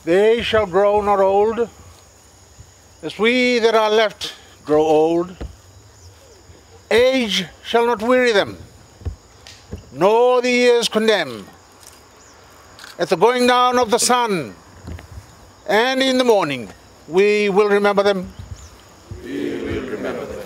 They shall grow not old, as we that are left grow old. Age shall not weary them, nor the years condemn. At the going down of the sun, and in the morning, we will remember them. We will remember them.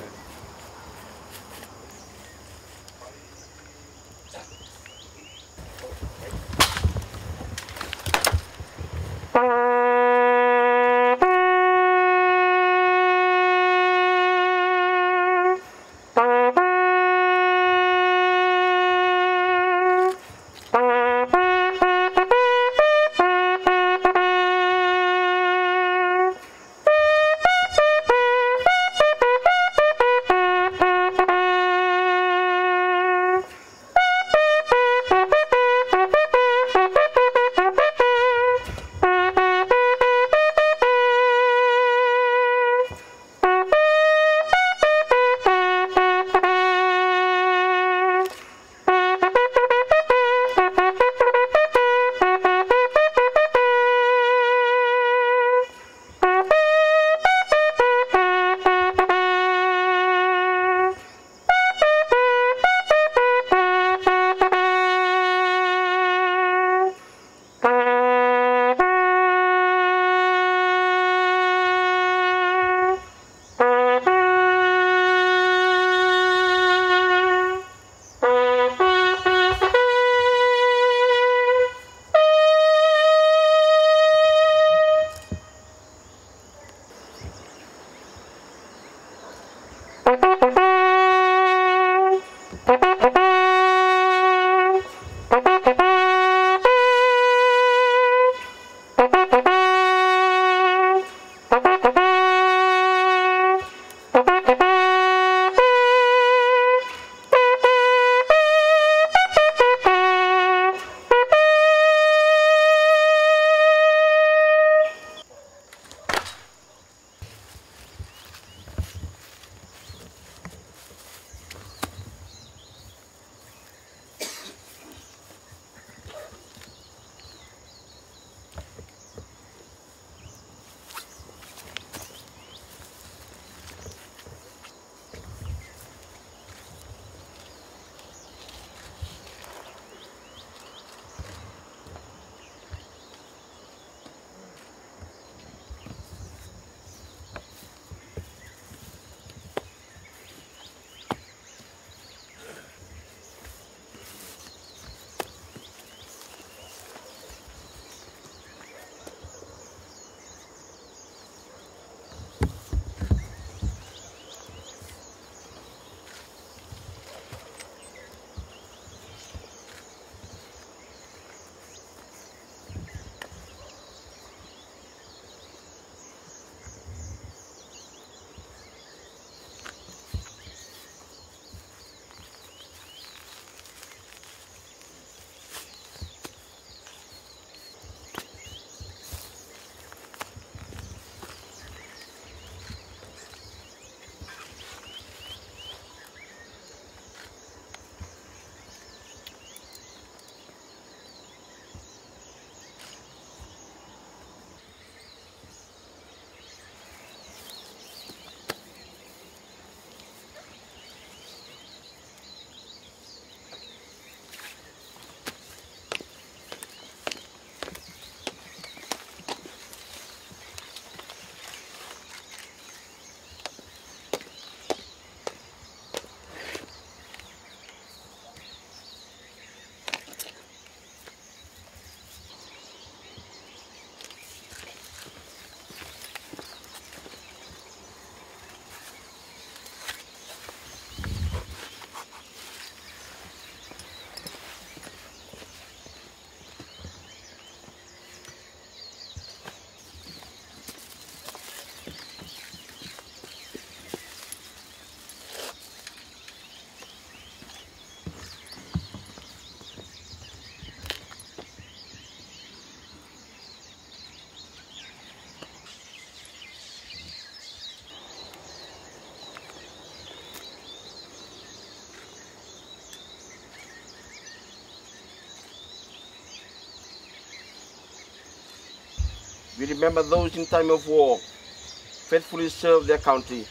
We remember those in time of war, faithfully serve their country.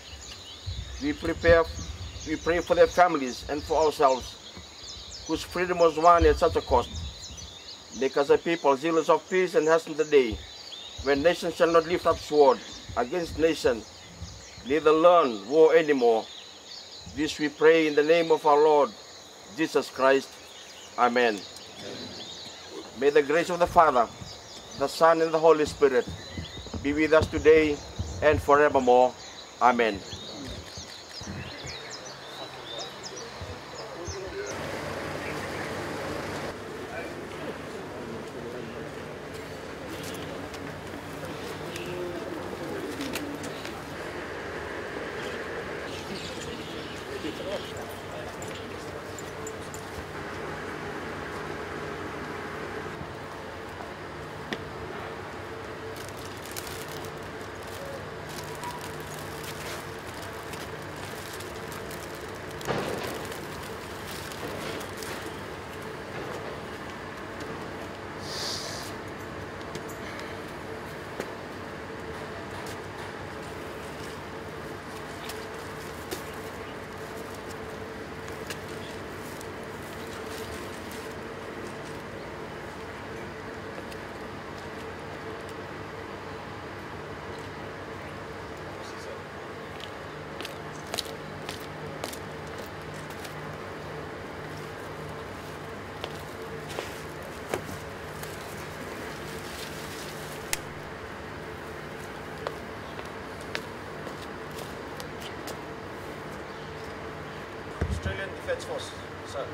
We pray for their families and for ourselves, whose freedom was won at such a cost. Make us a people zealous of peace and hasten the day, when nation shall not lift up sword against nation, neither learn war anymore. This we pray in the name of our Lord Jesus Christ. Amen. May the grace of the Father, the Son, and the Holy Spirit be with us today and forevermore. Amen. Australian Defence Force, sir.